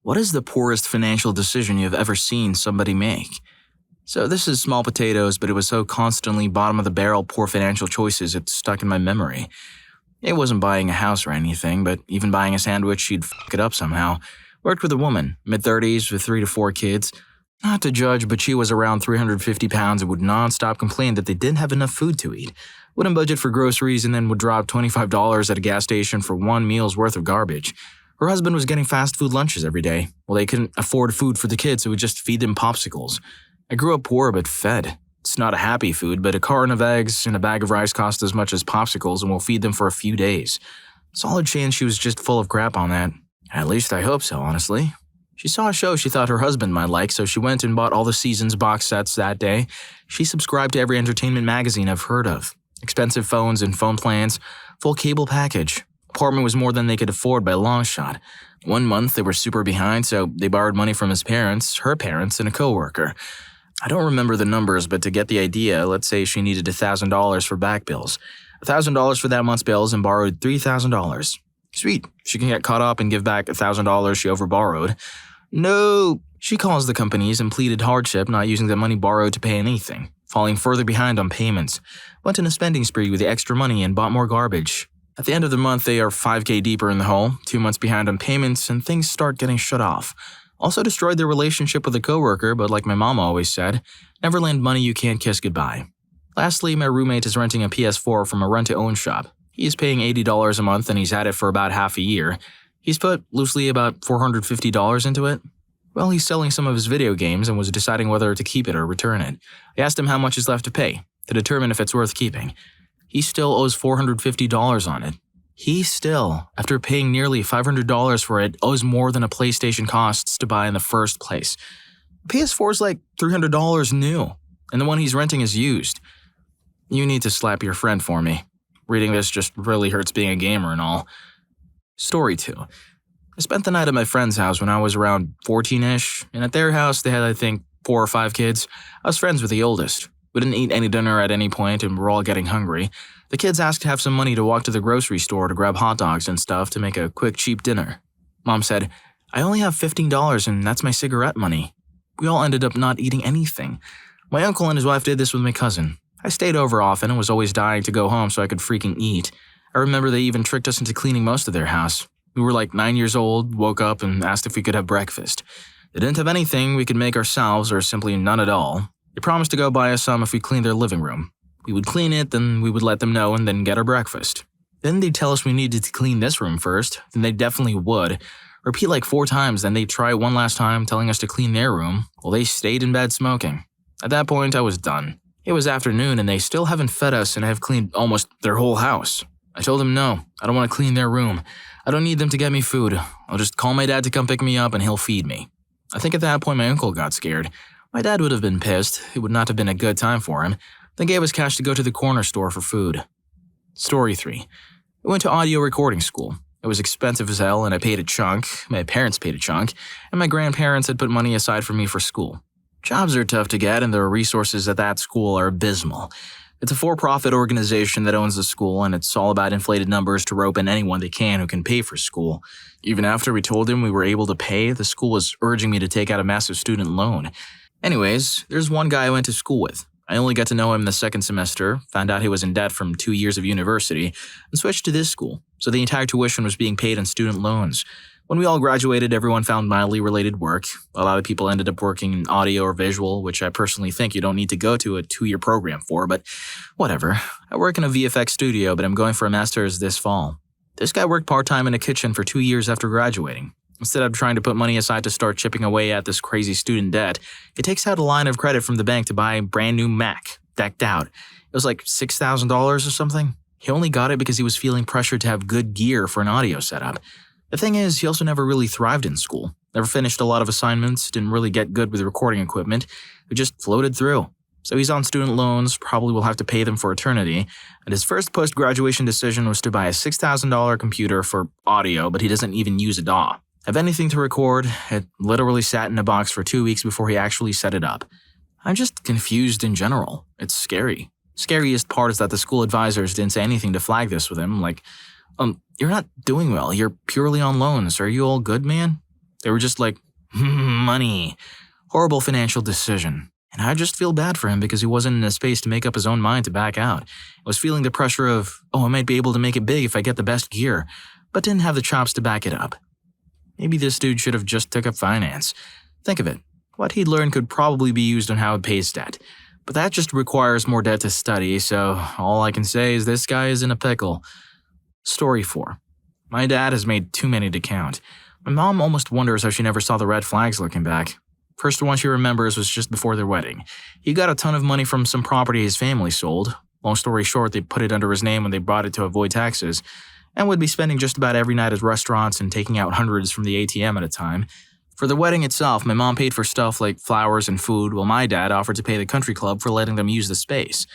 What is the poorest financial decision you've ever seen somebody make? So this is small potatoes, but it was so constantly bottom of the barrel poor financial choices it's stuck in my memory. It wasn't buying a house or anything, but even buying a sandwich, she'd fuck it up somehow. Worked with a woman, mid-30s with 3 to 4 kids. Not to judge, but she was around 350 pounds and would non-stop complain that they didn't have enough food to eat. Wouldn't budget for groceries and then would drop $25 at a gas station for one meal's worth of garbage. Her husband was getting fast food lunches every day. Well, they couldn't afford food for the kids, so would just feed them popsicles. I grew up poor but fed. It's not a happy food, but a carton of eggs and a bag of rice cost as much as popsicles and we'll feed them for a few days. Solid chance she was just full of crap on that. At least I hope so, honestly. She saw a show she thought her husband might like, so she went and bought all the season's box sets that day. She subscribed to every entertainment magazine I've heard of. Expensive phones and phone plans, full cable package. Apartment was more than they could afford by a long shot. 1 month they were super behind, so they borrowed money from his parents, her parents, and a coworker. I don't remember the numbers, but to get the idea, let's say she needed $1,000 for back bills. $1,000 for that month's bills and borrowed $3,000. Sweet, she can get caught up and give back $1,000 she overborrowed. No, she calls the companies and pleaded hardship, not using the money borrowed to pay anything, falling further behind on payments. Went on a spending spree with the extra money and bought more garbage. At the end of the month, they are $5,000 deeper in the hole, 2 months behind on payments, and things start getting shut off. Also destroyed their relationship with a coworker, but like my mom always said, never lend money you can't kiss goodbye. Lastly, my roommate is renting a PS4 from a rent-to-own shop. He's paying $80 a month and he's had it for about half a year. He's put, loosely, about $450 into it. Well, he's selling some of his video games and was deciding whether to keep it or return it. I asked him how much is left to pay, to determine if it's worth keeping. He still owes $450 on it. He still, after paying nearly $500 for it, owes more than a PlayStation costs to buy in the first place. PS4 is like $300 new, and the one he's renting is used. You need to slap your friend for me. Reading this just really hurts being a gamer and all. Story 2. I spent the night at my friend's house when I was around 14-ish, and at their house they had, I think, 4 or 5 kids. I was friends with the oldest. We didn't eat any dinner at any point and we're all getting hungry. The kids asked to have some money to walk to the grocery store to grab hot dogs and stuff to make a quick, cheap dinner. Mom said, "I only have $15 and that's my cigarette money." We all ended up not eating anything. My uncle and his wife did this with my cousin. I stayed over often and was always dying to go home so I could freaking eat. I remember they even tricked us into cleaning most of their house. We were like 9 years old, woke up and asked if we could have breakfast. They didn't have anything we could make ourselves or simply none at all. They promised to go buy us some if we cleaned their living room. We would clean it, then we would let them know and then get our breakfast. Then they'd tell us we needed to clean this room first, then they definitely would. Repeat like 4 times, then they'd try one last time telling us to clean their room, while they stayed in bed smoking. At that point, I was done. It was afternoon and they still haven't fed us and I have cleaned almost their whole house. I told them no, I don't want to clean their room. I don't need them to get me food. I'll just call my dad to come pick me up and he'll feed me. I think at that point my uncle got scared. My dad would have been pissed. It would not have been a good time for him. Then gave us cash to go to the corner store for food. Story 3. I went to audio recording school. It was expensive as hell and I paid a chunk. My parents paid a chunk. And my grandparents had put money aside for me for school. Jobs are tough to get and the resources at that school are abysmal. It's a for-profit organization that owns the school and it's all about inflated numbers to rope in anyone they can who can pay for school. Even after we told him we were able to pay, the school was urging me to take out a massive student loan. Anyways, there's one guy I went to school with. I only got to know him the second semester, found out he was in debt from 2 years of university, and switched to this school, so the entire tuition was being paid in student loans. When we all graduated, everyone found mildly related work. A lot of people ended up working in audio or visual, which I personally think you don't need to go to a 2-year program for, but whatever. I work in a VFX studio, but I'm going for a master's this fall. This guy worked part-time in a kitchen for 2 years after graduating. Instead of trying to put money aside to start chipping away at this crazy student debt, he takes out a line of credit from the bank to buy a brand new Mac, decked out. It was like $6,000 or something. He only got it because he was feeling pressured to have good gear for an audio setup. The thing is, he also never really thrived in school. Never finished a lot of assignments, didn't really get good with recording equipment. He just floated through. So he's on student loans, probably will have to pay them for eternity, and his first post-graduation decision was to buy a $6,000 computer for audio, but he doesn't even use a DAW. Have anything to record, it literally sat in a box for 2 weeks before he actually set it up. I'm just confused in general. It's scary. Scariest part is that the school advisors didn't say anything to flag this with him, like, you're not doing well, you're purely on loans, are you all good, man? They were just like, money. Horrible financial decision. And I just feel bad for him because he wasn't in a space to make up his own mind to back out. I was feeling the pressure of, I might be able to make it big if I get the best gear, but didn't have the chops to back it up. Maybe this dude should have just took up finance. Think of it. What he'd learned could probably be used on how it pays debt. But that just requires more debt to study, so all I can say is this guy is in a pickle. Story 4. My dad has made too many to count. My mom almost wonders how she never saw the red flags looking back. First one she remembers was just before their wedding. He got a ton of money from some property his family sold. Long story short, they put it under his name when they bought it to avoid taxes, and would be spending just about every night at restaurants and taking out hundreds from the ATM at a time. For the wedding itself, my mom paid for stuff like flowers and food, while my dad offered to pay the country club for letting them use the space.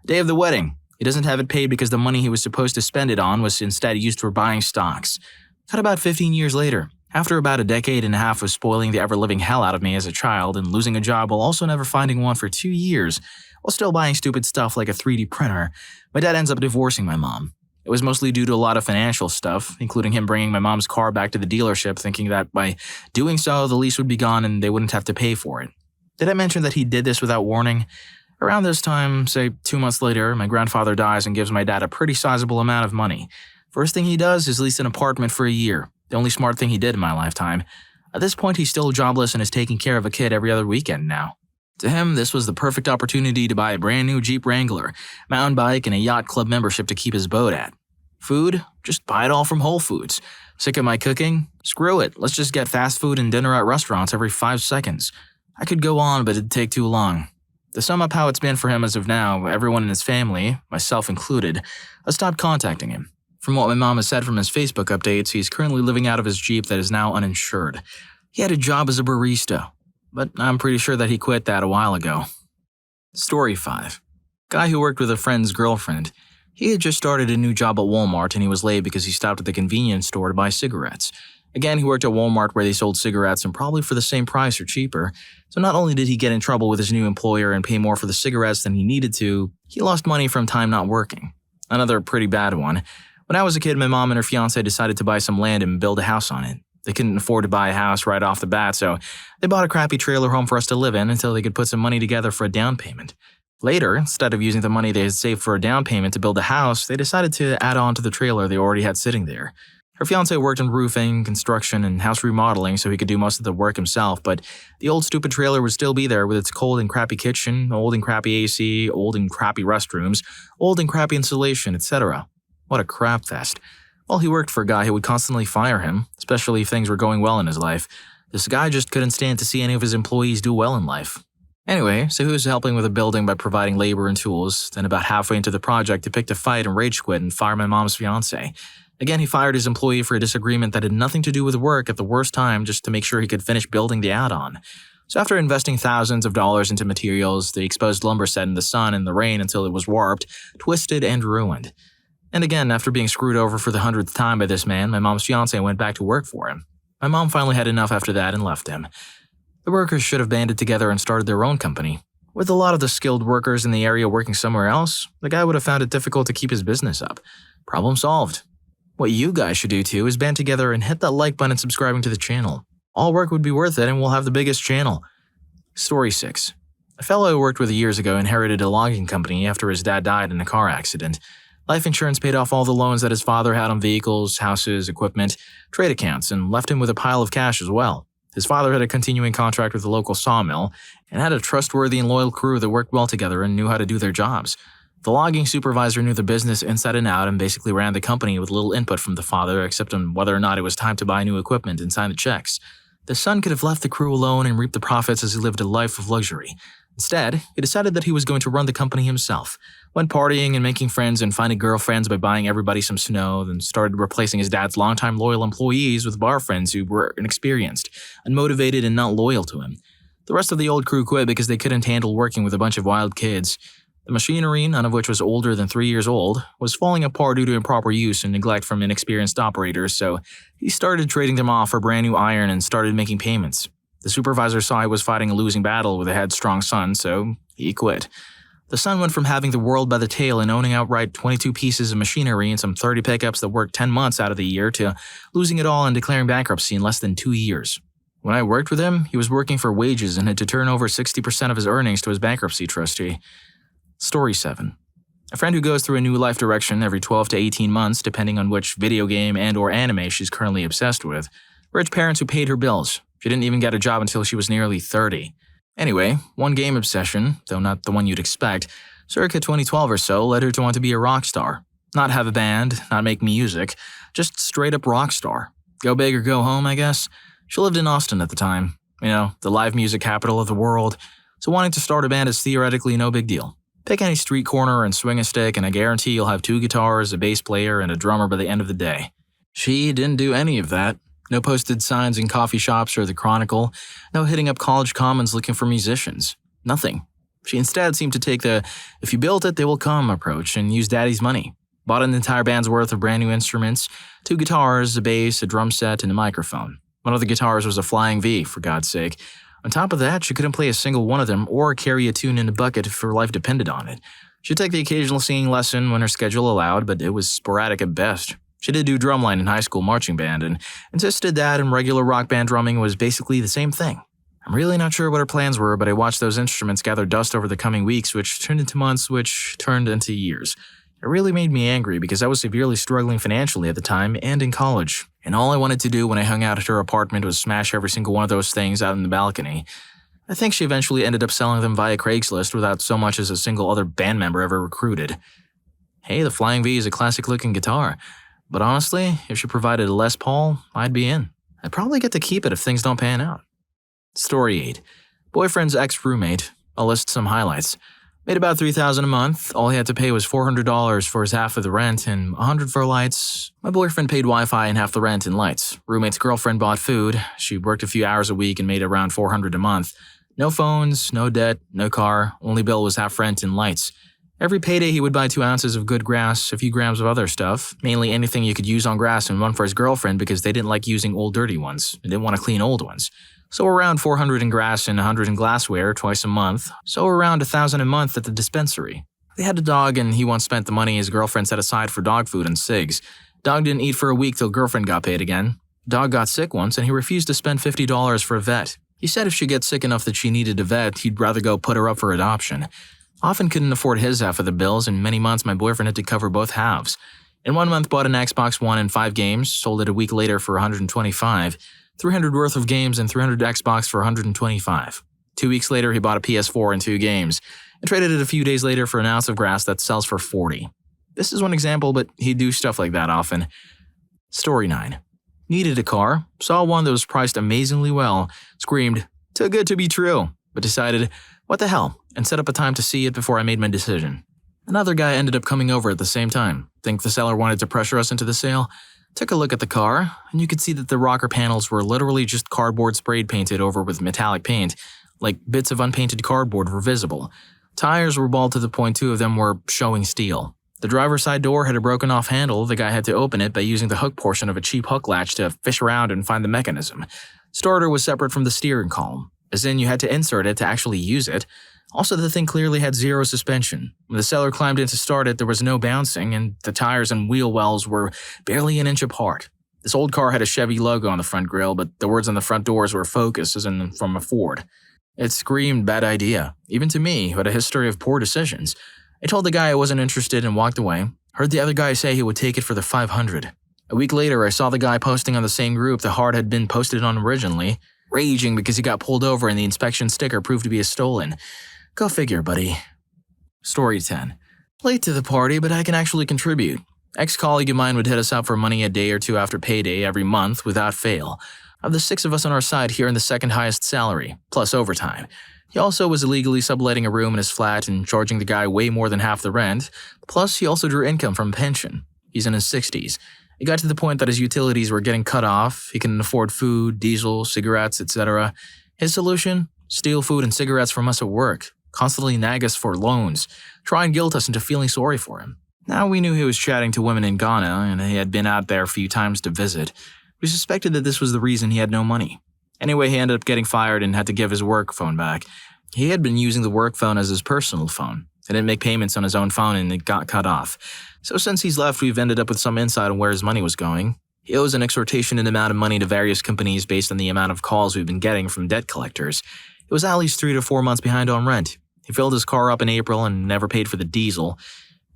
Day of the wedding, he doesn't have it paid because the money he was supposed to spend it on was instead used for buying stocks. Cut about 15 years later, after about a decade and a half of spoiling the ever-living hell out of me as a child and losing a job while also never finding one for 2 years, while still buying stupid stuff like a 3D printer, my dad ends up divorcing my mom. It was mostly due to a lot of financial stuff, including him bringing my mom's car back to the dealership thinking that by doing so, the lease would be gone and they wouldn't have to pay for it. Did I mention that he did this without warning? Around this time, say 2 months later, my grandfather dies and gives my dad a pretty sizable amount of money. First thing he does is lease an apartment for a year, the only smart thing he did in my lifetime. At this point, he's still jobless and is taking care of a kid every other weekend now. To him, this was the perfect opportunity to buy a brand new Jeep Wrangler, mountain bike, and a yacht club membership to keep his boat at. Food? Just buy it all from Whole Foods. Sick of my cooking? Screw it, let's just get fast food and dinner at restaurants every 5 seconds. I could go on, but it'd take too long. To sum up how it's been for him as of now, everyone in his family, myself included, has stopped contacting him. From what my mom has said from his Facebook updates, he's currently living out of his Jeep that is now uninsured. He had a job as a barista, but I'm pretty sure that he quit that a while ago. Story 5. Guy who worked with a friend's girlfriend. He had just started a new job at Walmart and he was late because he stopped at the convenience store to buy cigarettes. Again, he worked at Walmart where they sold cigarettes and probably for the same price or cheaper. So not only did he get in trouble with his new employer and pay more for the cigarettes than he needed to, he lost money from time not working. Another pretty bad one. When I was a kid, my mom and her fiancé decided to buy some land and build a house on it. They couldn't afford to buy a house right off the bat, so they bought a crappy trailer home for us to live in until they could put some money together for a down payment. Later, instead of using the money they had saved for a down payment to build a house, they decided to add on to the trailer they already had sitting there. Her fiancé worked in roofing, construction, and house remodeling so he could do most of the work himself, but the old stupid trailer would still be there with its cold and crappy kitchen, old and crappy AC, old and crappy restrooms, old and crappy insulation, etc. What a crap fest. Well, he worked for a guy who would constantly fire him, especially if things were going well in his life. This guy just couldn't stand to see any of his employees do well in life. Anyway, so he was helping with the building by providing labor and tools, then about halfway into the project he picked a fight and rage quit and fired my mom's fiancé. Again, he fired his employee for a disagreement that had nothing to do with work at the worst time just to make sure he could finish building the add-on. So after investing thousands of dollars into materials, the exposed lumber sat in the sun and the rain until it was warped, twisted, and ruined. And again, after being screwed over for the 100th time by this man, my mom's fiancé went back to work for him. My mom finally had enough after that and left him. The workers should have banded together and started their own company. With a lot of the skilled workers in the area working somewhere else, the guy would have found it difficult to keep his business up. Problem solved. What you guys should do too is band together and hit that like button and subscribing to the channel. All work would be worth it and we'll have the biggest channel. Story 6. A fellow I worked with years ago inherited a logging company after his dad died in a car accident. Life insurance paid off all the loans that his father had on vehicles, houses, equipment, trade accounts, and left him with a pile of cash as well. His father had a continuing contract with the local sawmill and had a trustworthy and loyal crew that worked well together and knew how to do their jobs. The logging supervisor knew the business inside and out and basically ran the company with little input from the father except on whether or not it was time to buy new equipment and sign the checks. The son could have left the crew alone and reaped the profits as he lived a life of luxury. Instead, he decided that he was going to run the company himself. Went partying and making friends and finding girlfriends by buying everybody some snow, then started replacing his dad's longtime loyal employees with bar friends who were inexperienced, unmotivated, and not loyal to him. The rest of the old crew quit because they couldn't handle working with a bunch of wild kids. The machinery, none of which was older than 3 years old, was falling apart due to improper use and neglect from inexperienced operators, so he started trading them off for brand new iron and started making payments. The supervisor saw he was fighting a losing battle with a headstrong son, so he quit. The son went from having the world by the tail and owning outright 22 pieces of machinery and some 30 pickups that worked 10 months out of the year to losing it all and declaring bankruptcy in less than 2 years. When I worked with him, he was working for wages and had to turn over 60% of his earnings to his bankruptcy trustee. Story 7. A friend who goes through a new life direction every 12 to 18 months depending on which video game and/or anime she's currently obsessed with. Rich parents who paid her bills. She didn't even get a job until she was nearly 30. Anyway, one game obsession, though not the one you'd expect, circa 2012 or so, led her to want to be a rock star. Not have a band, not make music, just straight up rock star. Go big or go home, I guess. She lived in Austin at the time. You know, the live music capital of the world. So wanting to start a band is theoretically no big deal. Pick any street corner and swing a stick and I guarantee you'll have 2 guitars, a bass player, and a drummer by the end of the day. She didn't do any of that. No posted signs in coffee shops or the Chronicle. No hitting up college commons looking for musicians. Nothing. She instead seemed to take the "if you built it, they will come" approach and use daddy's money. Bought an entire band's worth of brand new instruments, 2 guitars, a bass, a drum set, and a microphone. One of the guitars was a Flying V, for God's sake. On top of that, she couldn't play a single one of them or carry a tune in a bucket if her life depended on it. She'd take the occasional singing lesson when her schedule allowed, but it was sporadic at best. She did do drumline in high school marching band and insisted that and regular rock band drumming was basically the same thing. I'm really not sure what her plans were, but I watched those instruments gather dust over the coming weeks, which turned into months, which turned into years. It really made me angry because I was severely struggling financially at the time and in college, and all I wanted to do when I hung out at her apartment was smash every single one of those things out in the balcony. I think she eventually ended up selling them via Craigslist without so much as a single other band member ever recruited. Hey, the Flying V is a classic-looking guitar, but honestly, if she provided a Les Paul, I'd be in. I'd probably get to keep it if things don't pan out. Story 8. Boyfriend's ex-roommate. I'll list some highlights. Made about $3,000 a month. All he had to pay was $400 for his half of the rent and $100 for lights. My boyfriend paid Wi-Fi and half the rent and lights. Roommate's girlfriend bought food. She worked a few hours a week and made around $400 a month. No phones, no debt, no car. Only bill was half rent and lights. Every payday he would buy 2 ounces of good grass, a few grams of other stuff, mainly anything you could use on grass, and one for his girlfriend because they didn't like using old dirty ones and didn't want to clean old ones. So around $400 in grass and $100 in glassware twice a month. So around $1,000 a month at the dispensary. They had a dog and he once spent the money his girlfriend set aside for dog food and cigs. Dog didn't eat for a week till girlfriend got paid again. Dog got sick once and he refused to spend $50 for a vet. He said if she gets sick enough that she needed a vet, he'd rather go put her up for adoption. Often couldn't afford his half of the bills, and many months my boyfriend had to cover both halves. In 1 month bought an Xbox One and 5 games, sold it a week later for $125. 300 worth of games and 300 Xbox for $125. 2 weeks later, he bought a PS4 and 2 games, and traded it a few days later for an ounce of grass that sells for $40. This is one example, but he'd do stuff like that often. Story 9. Needed a car, saw one that was priced amazingly well, screamed, "Too good to be true," but decided, what the hell, and set up a time to see it before I made my decision. Another guy ended up coming over at the same time. Think the seller wanted to pressure us into the sale? Took a look at the car, and you could see that the rocker panels were literally just cardboard sprayed painted over with metallic paint, like bits of unpainted cardboard were visible. Tires were bald to the point 2 of them were showing steel. The driver's side door had a broken off handle. The guy had to open it by using the hook portion of a cheap hook latch to fish around and find the mechanism. Starter was separate from the steering column, as in you had to insert it to actually use it. Also, the thing clearly had 0 suspension. When the seller climbed in to start it, there was no bouncing, and the tires and wheel wells were barely an inch apart. This old car had a Chevy logo on the front grille, but the words on the front doors were Focus, as in from a Ford. It screamed bad idea, even to me, who had a history of poor decisions. I told the guy I wasn't interested and walked away. Heard the other guy say he would take it for the $500. A week later, I saw the guy posting on the same group the Hard had been posted on originally, raging because he got pulled over and the inspection sticker proved to be a stolen. Go figure, buddy. Story 10. Late to the party, but I can actually contribute. Ex-colleague of mine would hit us up for money a day or 2 after payday every month without fail. Of the 6 of us on our side, he earned the second highest salary, plus overtime. He also was illegally subletting a room in his flat and charging the guy way more than half the rent. Plus, he also drew income from a pension. He's in his 60s. It got to the point that his utilities were getting cut off. He couldn't afford food, diesel, cigarettes, etc. His solution? Steal food and cigarettes from us at work. Constantly nag us for loans, try and guilt us into feeling sorry for him. Now we knew he was chatting to women in Ghana and he had been out there a few times to visit. We suspected that this was the reason he had no money. Anyway, he ended up getting fired and had to give his work phone back. He had been using the work phone as his personal phone. He didn't make payments on his own phone and it got cut off. So since he's left, we've ended up with some insight on where his money was going. He owes an exorbitant amount of money to various companies based on the amount of calls we've been getting from debt collectors. It was at least 3 to 4 months behind on rent. He filled his car up in April and never paid for the diesel.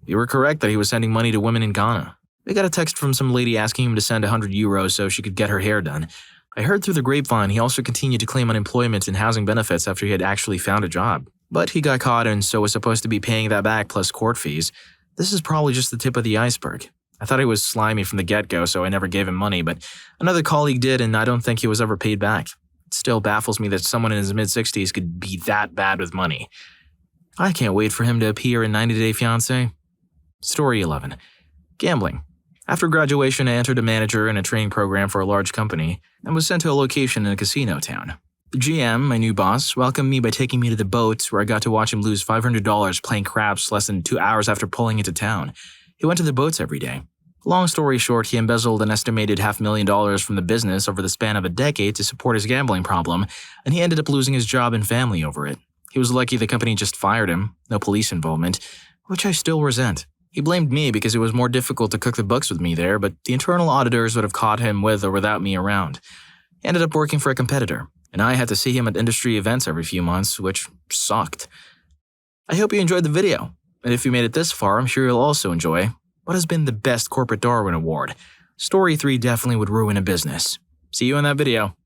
You were correct that he was sending money to women in Ghana. We got a text from some lady asking him to send €100 so she could get her hair done. I heard through the grapevine he also continued to claim unemployment and housing benefits after he had actually found a job. But he got caught and so was supposed to be paying that back plus court fees. This is probably just the tip of the iceberg. I thought he was slimy from the get-go, so I never gave him money, but another colleague did and I don't think he was ever paid back. It still baffles me that someone in his mid-60s could be that bad with money. I can't wait for him to appear in 90 Day Fiancé. Story 11. Gambling. After graduation, I entered a manager in a training program for a large company and was sent to a location in a casino town. The GM, my new boss, welcomed me by taking me to the boats where I got to watch him lose $500 playing craps less than 2 hours after pulling into town. He went to the boats every day. Long story short, he embezzled an estimated $500,000 from the business over the span of a decade to support his gambling problem, and he ended up losing his job and family over it. He was lucky the company just fired him, no police involvement, which I still resent. He blamed me because it was more difficult to cook the books with me there, but the internal auditors would have caught him with or without me around. He ended up working for a competitor, and I had to see him at industry events every few months, which sucked. I hope you enjoyed the video, and if you made it this far, I'm sure you'll also enjoy what has been the best corporate Darwin Award. Story 3 definitely would ruin a business. See you in that video.